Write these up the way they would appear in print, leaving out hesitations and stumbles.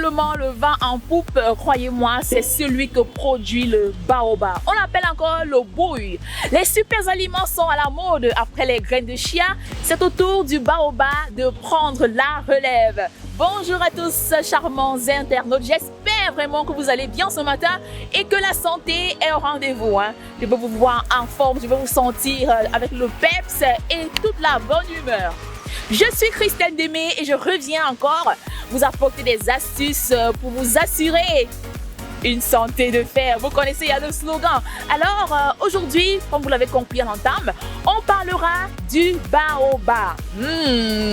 actuellement le vent en poupe, croyez-moi, c'est celui que produit le baobab. On l'appelle encore le bouille. Les super aliments sont à la mode après les graines de chia. C'est au tour du baobab de prendre la relève. Bonjour à tous charmants internautes, j'espère vraiment que vous allez bien ce matin et que la santé est au rendez-vous. Je veux vous voir en forme, je veux vous sentir avec le peps et toute la bonne humeur. Je suis Christelle Demé et je reviens encore vous apporter des astuces pour vous assurer une santé de fer. Vous connaissez, il y a le slogan. Alors aujourd'hui, comme vous l'avez compris à l'entame, on parlera du baobab.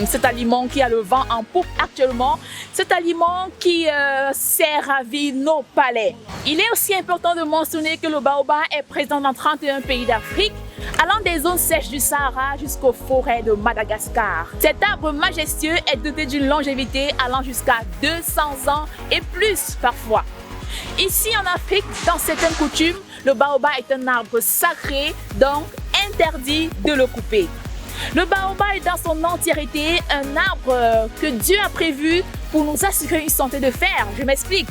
Cet aliment qui a le vent en poupe actuellement, cet aliment qui sert à ravir nos palais. Il est aussi important de mentionner que le baobab est présent dans 31 pays d'Afrique, allant des zones sèches du Sahara jusqu'aux forêts de Madagascar. Cet arbre majestueux est doté d'une longévité allant jusqu'à 200 ans et plus parfois. Ici en Afrique, dans certaines coutumes, le baobab est un arbre sacré, donc interdit de le couper. Le baobab est dans son entièreté un arbre que Dieu a prévu pour nous assurer une santé de fer. Je m'explique.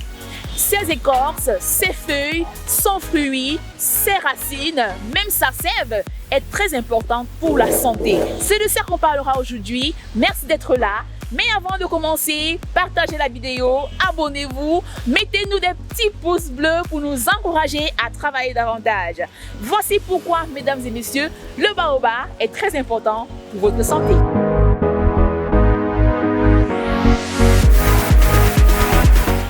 Ses écorces, ses feuilles, son fruit, ses racines, même sa sève est très importante pour la santé. C'est de ça qu'on parlera aujourd'hui. Merci d'être là. Mais avant de commencer, partagez la vidéo, abonnez-vous, mettez-nous des petits pouces bleus pour nous encourager à travailler davantage. Voici pourquoi, mesdames et messieurs, le baobab est très important pour votre santé.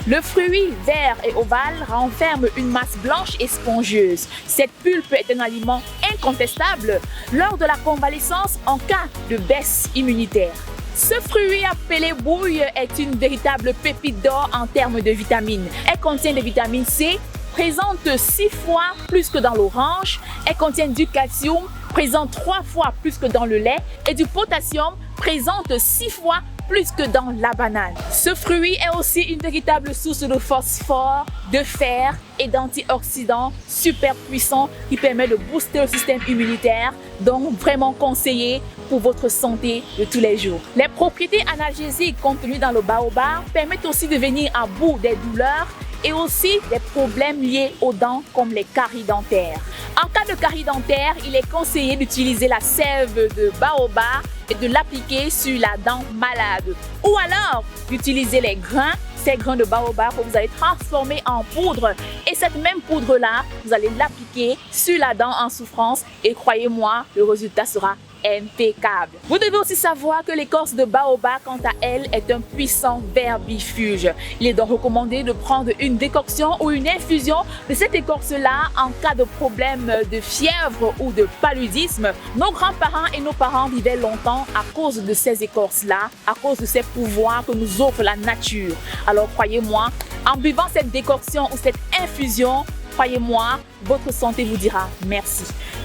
Le fruit vert et ovale renferme une masse blanche et spongieuse. Cette pulpe est un aliment incontestable lors de la convalescence en cas de baisse immunitaire. Ce fruit appelé bouille est une véritable pépite d'or en termes de vitamines. Elle contient des vitamines C, présente 6 fois plus que dans l'orange. Elle contient du calcium, présente 3 fois plus que dans le lait, et du potassium, présente 6 fois plus que dans la banane. Ce fruit est aussi une véritable source de phosphore, de fer et d'antioxydants super puissants qui permet de booster le système immunitaire, donc vraiment conseillé pour votre santé de tous les jours. Les propriétés analgésiques contenues dans le baobab permettent aussi de venir à bout des douleurs et aussi des problèmes liés aux dents comme les caries dentaires. En cas de caries dentaires, il est conseillé d'utiliser la sève de baobab et de l'appliquer sur la dent malade. Ou alors d'utiliser les grains, ces grains de baobab que vous allez transformer en poudre. Et cette même poudre-là, vous allez l'appliquer sur la dent en souffrance et croyez-moi, le résultat sera impeccable. Vous devez aussi savoir que l'écorce de baobab, quant à elle, est un puissant verbifuge. Il est donc recommandé de prendre une décoction ou une infusion de cette écorce-là en cas de problème de fièvre ou de paludisme. Nos grands-parents et nos parents vivaient longtemps à cause de ces écorces-là, à cause de ces pouvoirs que nous offre la nature. Alors croyez-moi, en buvant cette décoction ou cette infusion, croyez-moi, votre santé vous dira merci.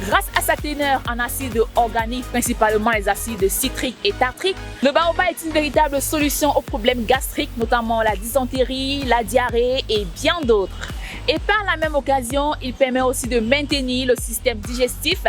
Grâce à sa teneur en acides organiques, principalement les acides citriques et tartriques, le baobab est une véritable solution aux problèmes gastriques, notamment la dysenterie, la diarrhée et bien d'autres. Et par la même occasion, il permet aussi de maintenir le système digestif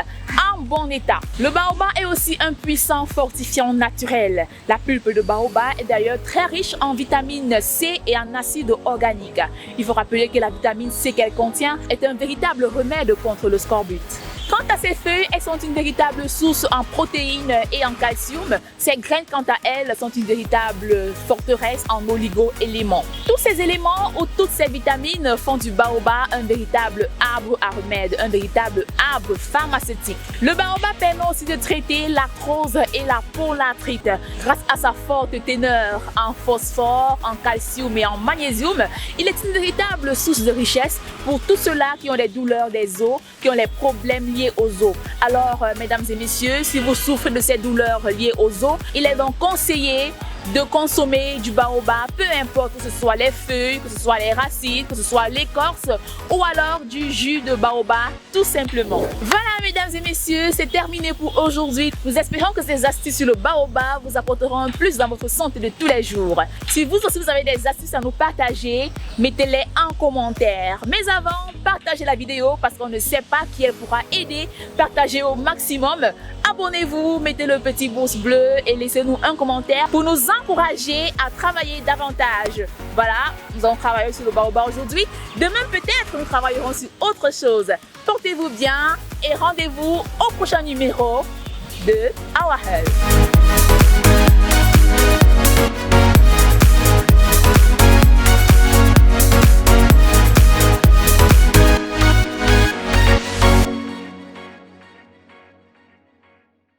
en bon état. Le baobab est aussi un puissant fortifiant naturel. La pulpe de baobab est d'ailleurs très riche en vitamine C et en acides organiques. Il faut rappeler que la vitamine C qu'elle contient est un véritable remède contre le scorbut. Quant à ses feuilles, elles sont une véritable source en protéines et en calcium. Ses graines, quant à elles, sont une véritable forteresse en oligo-éléments. Tous ces éléments ou toutes ces vitamines font du baobab un véritable arbre à remède, un véritable arbre pharmaceutique. Le baobab permet aussi de traiter l'arthrose et la polarthrite. Grâce à sa forte teneur en phosphore, en calcium et en magnésium, il est une véritable source de richesse pour tous ceux-là qui ont des douleurs des os, qui ont les problèmes liés aux os. Alors, mesdames et messieurs, si vous souffrez de ces douleurs liées aux os, il est donc conseillé de consommer du baobab, peu importe que ce soit les feuilles, que ce soit les racines, que ce soit l'écorce ou alors du jus de baobab, tout simplement. Voilà, mesdames et messieurs, c'est terminé pour aujourd'hui. Nous espérons que ces astuces sur le baobab vous apporteront un plus dans votre santé de tous les jours. Si vous aussi vous avez des astuces à nous partager, mettez-les en commentaire. Mais avant, partagez la vidéo parce qu'on ne sait pas qui elle pourra aider. Partagez au maximum. abonnez-vous, mettez le petit pouce bleu et laissez-nous un commentaire pour nous encourager à travailler davantage. Voilà, nous avons travaillé sur le baobab aujourd'hui. Demain, peut-être, nous travaillerons sur autre chose. Portez-vous bien et rendez-vous au prochain numéro de Our Health.